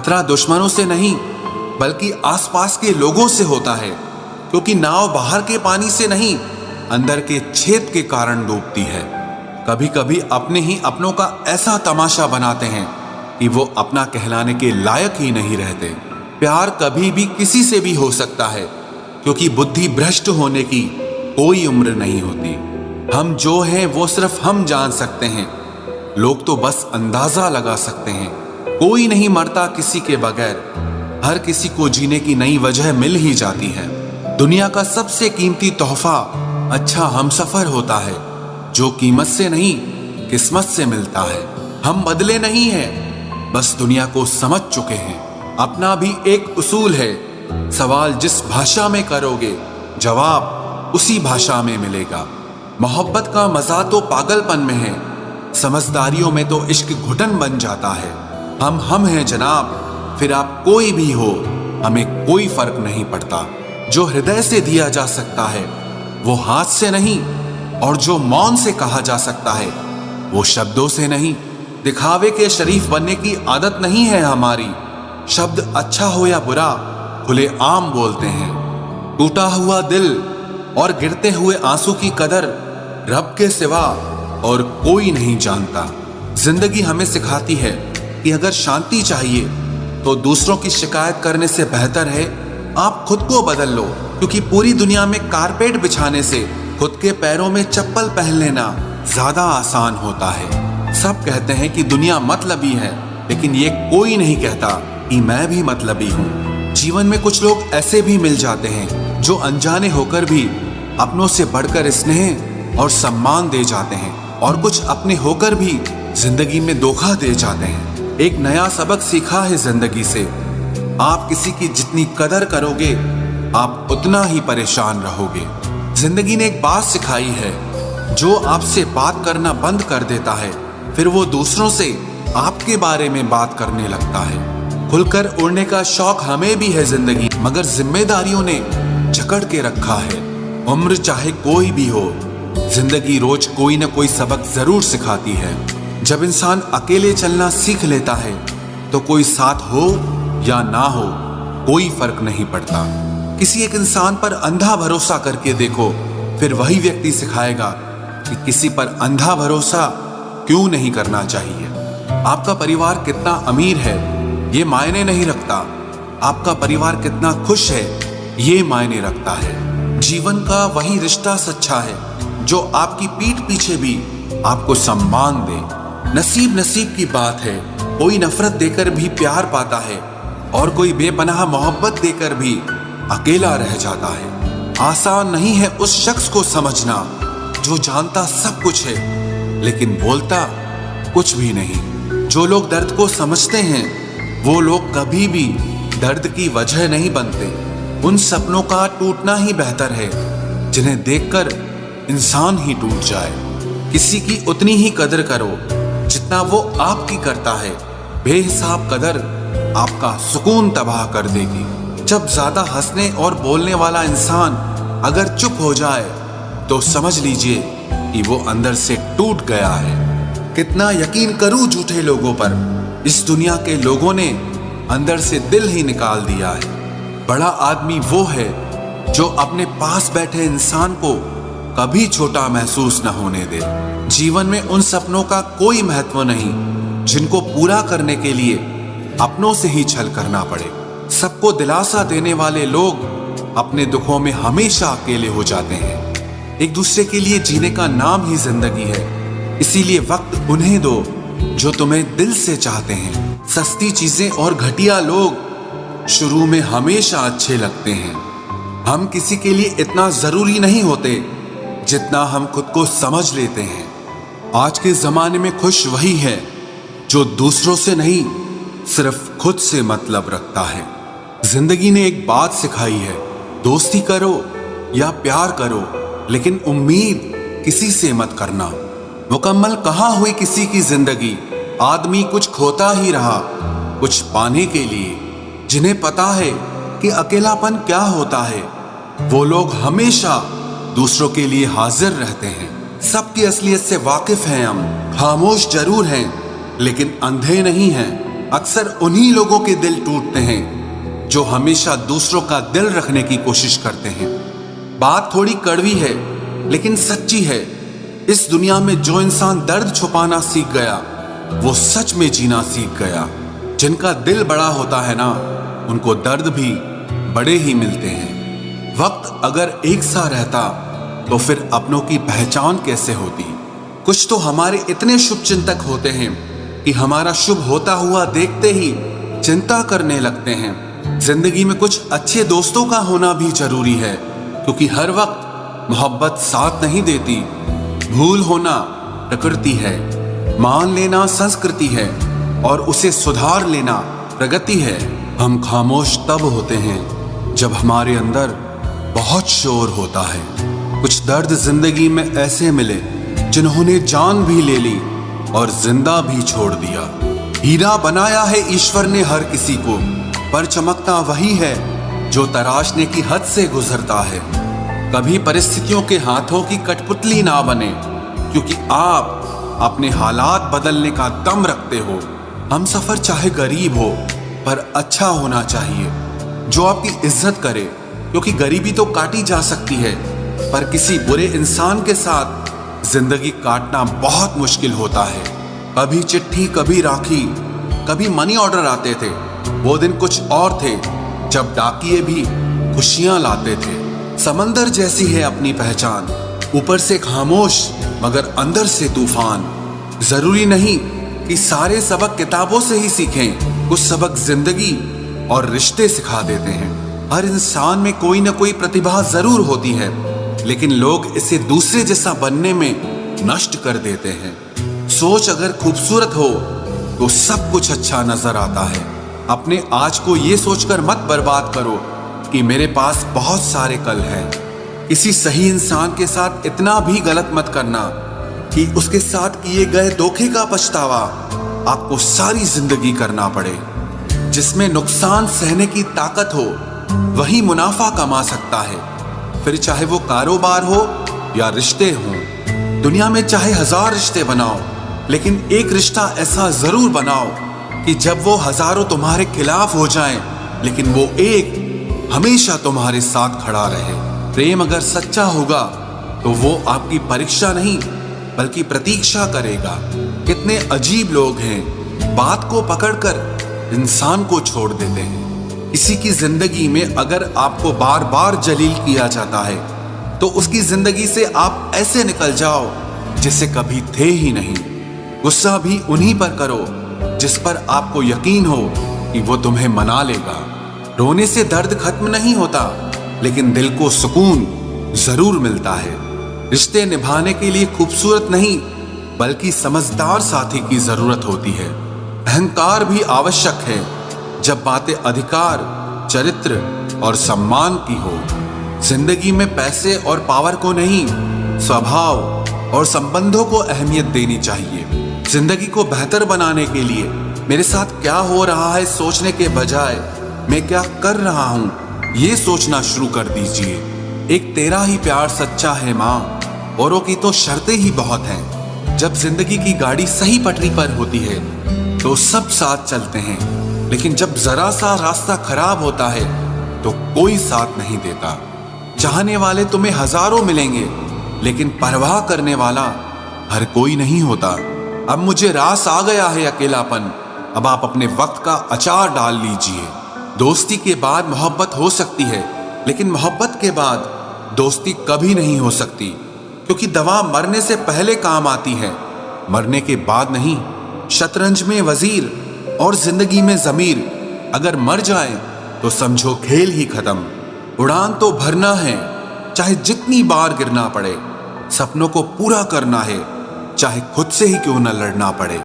खतरा दुश्मनों से नहीं बल्कि आसपास के लोगों से होता है, क्योंकि नाव बाहर के पानी से नहीं अंदर के छेद के कारण डूबती है। कभी कभी अपने ही अपनों का ऐसा तमाशा बनाते हैं कि वो अपना कहलाने के लायक ही नहीं रहते। प्यार कभी भी किसी से भी हो सकता है, क्योंकि बुद्धि भ्रष्ट होने की कोई उम्र नहीं होती। हम जो हैं वो सिर्फ हम जान सकते हैं, लोग तो बस अंदाजा लगा सकते हैं। कोई नहीं मरता किसी के बगैर, हर किसी को जीने की नई वजह मिल ही जाती है। दुनिया का सबसे कीमती तोहफा अच्छा हमसफर होता है, जो कीमत से नहीं किस्मत से मिलता है। हम बदले नहीं हैं, बस दुनिया को समझ चुके हैं। अपना भी एक उसूल है, सवाल जिस भाषा में करोगे जवाब उसी भाषा में मिलेगा। मोहब्बत का मजा तो पागलपन में है, समझदारियों में तो इश्क घुटन बन जाता है। हम हैं जनाब, फिर आप कोई भी हो, हमें कोई फर्क नहीं पड़ता। जो हृदय से दिया जा सकता है वो हाथ से नहीं, और जो मौन से कहा जा सकता है वो शब्दों से नहीं। दिखावे के शरीफ बनने की आदत नहीं है हमारी। शब्द अच्छा हो या बुरा खुले आम बोलते हैं। टूटा हुआ दिल और गिरते हुए आंसू की कदर रब के सिवा और कोई नहीं जानता। जिंदगी हमें सिखाती है कि अगर शांति चाहिए तो दूसरों की शिकायत करने से बेहतर है आप खुद को बदल लो, क्योंकि पूरी दुनिया में कारपेट बिछाने से खुद के पैरों में चप्पल पहन लेना ज्यादा आसान होता है। सब कहते हैं कि दुनिया मतलबी है, लेकिन ये कोई नहीं कहता कि मैं भी मतलबी हूँ। जीवन में कुछ लोग ऐसे भी मिल जाते हैं जो अनजाने होकर भी अपनों से बढ़कर स्नेह और सम्मान दे जाते हैं, और कुछ अपने होकर भी जिंदगी में धोखा दे जाते हैं। एक नया सबक सीखा है जिंदगी से, आप किसी की जितनी कदर करोगे आप उतना ही परेशान रहोगे। जिंदगी ने एक बात सिखाई है, जो आपसे बात करना बंद कर देता है फिर वो दूसरों से आपके बारे में बात करने लगता है। खुलकर उड़ने का शौक हमें भी है जिंदगी, मगर जिम्मेदारियों ने जकड़ के रखा है। उम्र चाहे कोई भी हो, जिंदगी रोज कोई न कोई सबक जरूर सिखाती है। जब इंसान अकेले चलना सीख लेता है तो कोई साथ हो या ना हो कोई फर्क नहीं पड़ता। किसी एक इंसान पर अंधा भरोसा करके देखो, फिर वही व्यक्ति सिखाएगा कि किसी पर अंधा भरोसा क्यों नहीं करना चाहिए। आपका परिवार कितना अमीर है ये मायने नहीं रखता, आपका परिवार कितना खुश है ये मायने रखता है। जीवन का वही रिश्ता सच्चा है जो आपकी पीठ पीछे भी आपको सम्मान दे। नसीब नसीब की बात है, कोई नफरत देकर भी प्यार पाता है और कोई बेपनाह मोहब्बत देकर भी अकेला रह जाता है। आसान नहीं है उस शख्स को समझना जो जानता सब कुछ है लेकिन बोलता कुछ भी नहीं। जो लोग दर्द को समझते हैं वो लोग कभी भी दर्द की वजह नहीं बनते। उन सपनों का टूटना ही बेहतर है जिन्हें देखकर इंसान ही टूट जाए। किसी की उतनी ही कदर करो जितना वो आपकी करता है। बेहिसाब कदर आपका सुकून तबाह कर देगी। जब ज्यादा हंसने और बोलने वाला इंसान अगर चुप हो जाए तो समझ लीजिए कि वो अंदर से टूट गया है। कितना यकीन करूं झूठे लोगों पर, इस दुनिया के लोगों ने अंदर से दिल ही निकाल दिया है। बड़ा आदमी वो है जो अपने पास बैठे इंसान को कभी छोटा महसूस न होने दे। जीवन में उन सपनों का कोई महत्व नहीं जिनको पूरा करने के लिए अपनों से ही छल करना पड़े। सबको दिलासा देने वाले लोग अपने दुखों में हमेशा अकेले हो जाते हैं। एक दूसरे के लिए जीने का नाम ही जिंदगी है, इसीलिए वक्त उन्हें दो जो तुम्हें दिल से चाहते हैं। सस्ती चीजें और घटिया लोग शुरू में हमेशा अच्छे लगते हैं। हम किसी के लिए इतना जरूरी नहीं होते जितना हम खुद को समझ लेते हैं। आज के जमाने में खुश वही है जो दूसरों से नहीं सिर्फ खुद से मतलब रखता है। जिंदगी ने एक बात सिखाई है, दोस्ती करो या प्यार करो लेकिन उम्मीद किसी से मत करना। मुकम्मल कहाँ हुई किसी की जिंदगी, आदमी कुछ खोता ही रहा कुछ पाने के लिए। जिन्हें पता है कि अकेलापन क्या होता है वो लोग हमेशा दूसरों के लिए हाजिर रहते हैं। सबकी असलियत से वाकिफ हैं हम, खामोश जरूर हैं लेकिन अंधे नहीं हैं। अक्सर उन्हीं लोगों के दिल टूटते हैं जो हमेशा दूसरों का दिल रखने की कोशिश करते हैं। बात थोड़ी कड़वी है लेकिन सच्ची है। इस दुनिया में जो इंसान दर्द छुपाना सीख गया वो सच में जीना सीख गया। जिनका दिल बड़ा होता है ना, उनको दर्द भी बड़े ही मिलते हैं। वक्त अगर एक सा रहता तो फिर अपनों की पहचान कैसे होती। कुछ तो हमारे इतने शुभ चिंतक होते हैं कि हमारा शुभ होता हुआ देखते ही चिंता करने लगते हैं। जिंदगी में कुछ अच्छे दोस्तों का होना भी जरूरी है, क्योंकि हर वक्त मोहब्बत साथ नहीं देती। भूल होना प्रकृति है, मान लेना संस्कृति है और उसे सुधार लेना प्रगति है। हम खामोश तब होते हैं जब हमारे अंदर बहुत शोर होता है। कुछ दर्द जिंदगी में ऐसे मिले जिन्होंने जान भी ले ली और जिंदा भी छोड़ दिया। हीरा बनाया है ईश्वर ने हर किसी को, पर चमकता वही है जो तराशने की हद से गुजरता है। कभी परिस्थितियों के हाथों की कठपुतली ना बने, क्योंकि आप अपने हालात बदलने का दम रखते हो। हम सफर चाहे गरीब हो पर अच्छा होना चाहिए, जो आपकी इज्जत करे, क्योंकि गरीबी तो काटी जा सकती है पर किसी बुरे इंसान के साथ जिंदगी काटना बहुत मुश्किल होता है। कभी चिट्ठी, कभी राखी, कभी मनी ऑर्डर आते थे। वो दिन कुछ और थे जब डाकिये भी खुशियां लाते थे। समंदर जैसी है अपनी पहचान, ऊपर से खामोश मगर अंदर से तूफान। जरूरी नहीं कि सारे सबक किताबों से ही सीखें, कुछ सबक जिंदगी और रिश्ते सिखा देते हैं। हर इंसान में कोई ना कोई प्रतिभा जरूर होती है, लेकिन लोग इसे दूसरे जैसा बनने में नष्ट कर देते हैं। सोच अगर खूबसूरत हो तो सब कुछ अच्छा नजर आता है। अपने आज को ये सोचकर मत बर्बाद करो कि मेरे पास बहुत सारे कल हैं। किसी सही इंसान के साथ इतना भी गलत मत करना कि उसके साथ किए गए धोखे का पछतावा आपको सारी जिंदगी करना पड़े। जिसमें नुकसान सहने की ताकत हो वही मुनाफा कमा सकता है, फिर चाहे वो कारोबार हो या रिश्ते हों। दुनिया में चाहे 1000 रिश्ते बनाओ, लेकिन एक रिश्ता ऐसा जरूर बनाओ कि जब वो हजारों तुम्हारे खिलाफ हो जाएं, लेकिन वो एक हमेशा तुम्हारे साथ खड़ा रहे। प्रेम अगर सच्चा होगा तो वो आपकी परीक्षा नहीं बल्कि प्रतीक्षा करेगा। कितने अजीब लोग हैं, बात को पकड़कर इंसान को छोड़ देते हैं। किसी की जिंदगी में अगर आपको बार बार जलील किया जाता है तो उसकी जिंदगी से आप ऐसे निकल जाओ जिसे कभी थे ही नहीं। गुस्सा भी उन्हीं पर करो जिस पर आपको यकीन हो कि वो तुम्हें मना लेगा। रोने से दर्द खत्म नहीं होता, लेकिन दिल को सुकून जरूर मिलता है। रिश्ते निभाने के लिए खूबसूरत नहीं बल्कि समझदार साथी की जरूरत होती है। अहंकार भी आवश्यक है जब बातें अधिकार, चरित्र और सम्मान की हो। जिंदगी में पैसे और पावर को नहीं, स्वभाव और संबंधों को अहमियत देनी चाहिए। जिंदगी को बेहतर बनाने के लिए मेरे साथ क्या हो रहा है सोचने के बजाय मैं क्या कर रहा हूं ये सोचना शुरू कर दीजिए। एक तेरा ही प्यार सच्चा है माँ, औरों की तो शर्तें ही बहुत हैं। जब जिंदगी की गाड़ी सही पटरी पर होती है तो सब साथ चलते हैं, लेकिन जब जरा सा रास्ता खराब होता है तो कोई साथ नहीं देता। चाहने वाले तुम्हें हजारों मिलेंगे, लेकिन परवाह करने वाला हर कोई नहीं होता। अब मुझे रास आ गया है अकेलापन, अब आप अपने वक्त का अचार डाल लीजिए। दोस्ती के बाद मोहब्बत हो सकती है, लेकिन मोहब्बत के बाद दोस्ती कभी नहीं हो सकती, क्योंकि दवा मरने से पहले काम आती है, मरने के बाद नहीं। शतरंज में वजीर और जिंदगी में जमीर अगर मर जाए तो समझो खेल ही खत्म। उड़ान तो भरना है, चाहे जितनी बार गिरना पड़े। सपनों को पूरा करना है, चाहे खुद से ही क्यों न लड़ना पड़े।